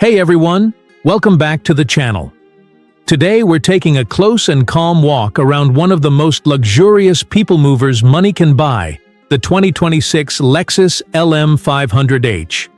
Hey everyone, welcome back to the channel. Today we're taking a close and calm walk around one of the most luxurious people movers money can buy, the 2026 Lexus LM 500h.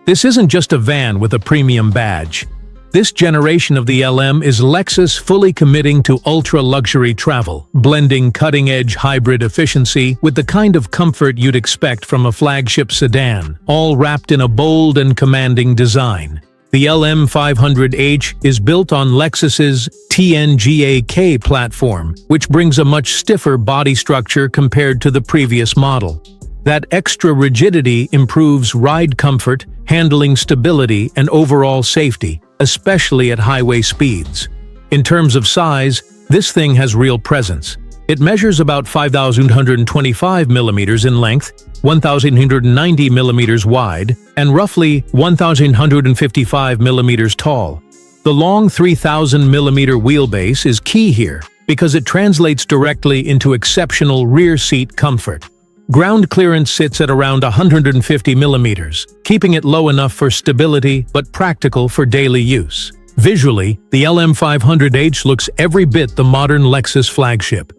This isn't just a van with a premium badge. This generation of the LM is Lexus fully committing to ultra-luxury travel, blending cutting-edge hybrid efficiency with the kind of comfort you'd expect from a flagship sedan, all wrapped in a bold and commanding design. The LM 500h is built on Lexus's TNGA-K platform, which brings a much stiffer body structure compared to the previous model. That extra rigidity improves ride comfort, handling stability, and overall safety, especially at highway speeds. In terms of size, this thing has real presence. It measures about 5,125 millimeters in length, 1,190 millimeters wide, and roughly 1,155 millimeters tall. The long 3,000 millimeter wheelbase is key here because it translates directly into exceptional rear seat comfort. Ground clearance sits at around 150 millimeters, keeping it low enough for stability but practical for daily use. Visually, the LM 500h looks every bit the modern Lexus flagship.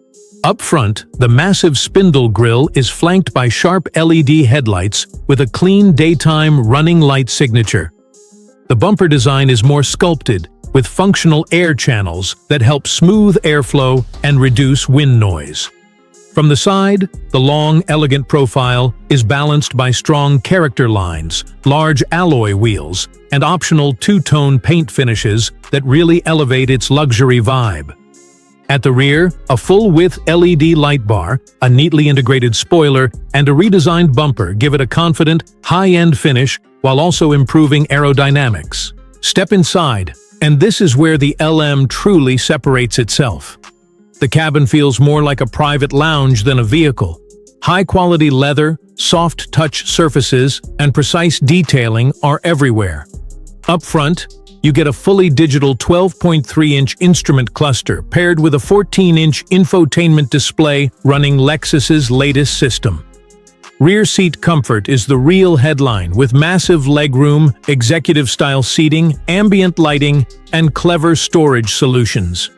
Up front, the massive spindle grille is flanked by sharp LED headlights with a clean daytime running light signature. The bumper design is more sculpted, with functional air channels that help smooth airflow and reduce wind noise. From the side, the long, elegant profile is balanced by strong character lines, large alloy wheels, and optional two-tone paint finishes that really elevate its luxury vibe. At the rear, a full-width LED light bar, a neatly integrated spoiler, and a redesigned bumper give it a confident, high-end finish while also improving aerodynamics. Step inside, and this is where the LM truly separates itself. The cabin feels more like a private lounge than a vehicle. High-quality leather, soft touch surfaces, and precise detailing are everywhere. Up front, you get a fully digital 12.3-inch instrument cluster paired with a 14-inch infotainment display running Lexus's latest system. Rear seat comfort is the real headline with massive legroom, executive-style seating, ambient lighting, and clever storage solutions.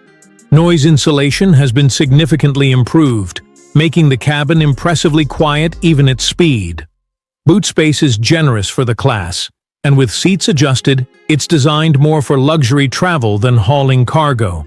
Noise insulation has been significantly improved, making the cabin impressively quiet even at speed. Boot space is generous for the class, and with seats adjusted, it's designed more for luxury travel than hauling cargo.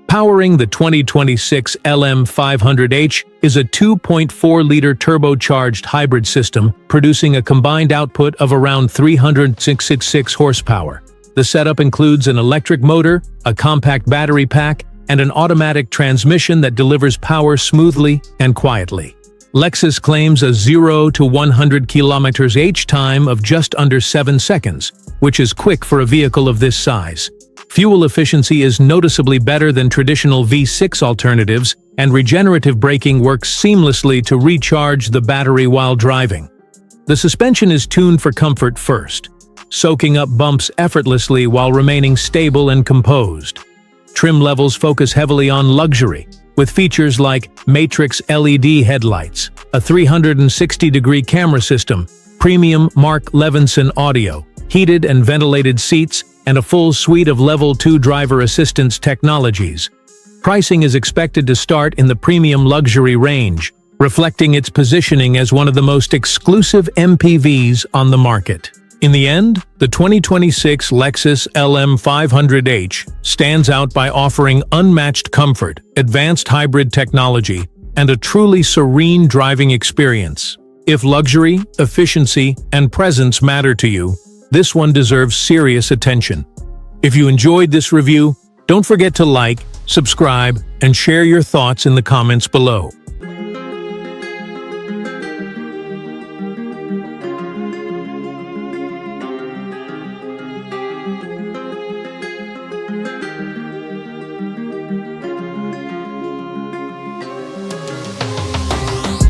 Powering the 2026 LM 500h is a 2.4-liter turbocharged hybrid system producing a combined output of around 366 horsepower. The setup includes an electric motor, a compact battery pack, and an automatic transmission that delivers power smoothly and quietly. Lexus claims a 0 to 100 km/h time of just under 7 seconds, which is quick for a vehicle of this size. Fuel efficiency is noticeably better than traditional V6 alternatives, and regenerative braking works seamlessly to recharge the battery while driving. The suspension is tuned for comfort first, soaking up bumps effortlessly while remaining stable and composed. Trim levels focus heavily on luxury, with features like Matrix LED headlights, a 360-degree camera system, premium Mark Levinson audio, heated and ventilated seats, and a full suite of Level 2 driver assistance technologies. Pricing is expected to start in the premium luxury range, reflecting its positioning as one of the most exclusive MPVs on the market. In the end, the 2026 Lexus LM 500h stands out by offering unmatched comfort, advanced hybrid technology, and a truly serene driving experience. If luxury, efficiency, and presence matter to you, this one deserves serious attention. If you enjoyed this review, don't forget to like, subscribe, and share your thoughts in the comments below.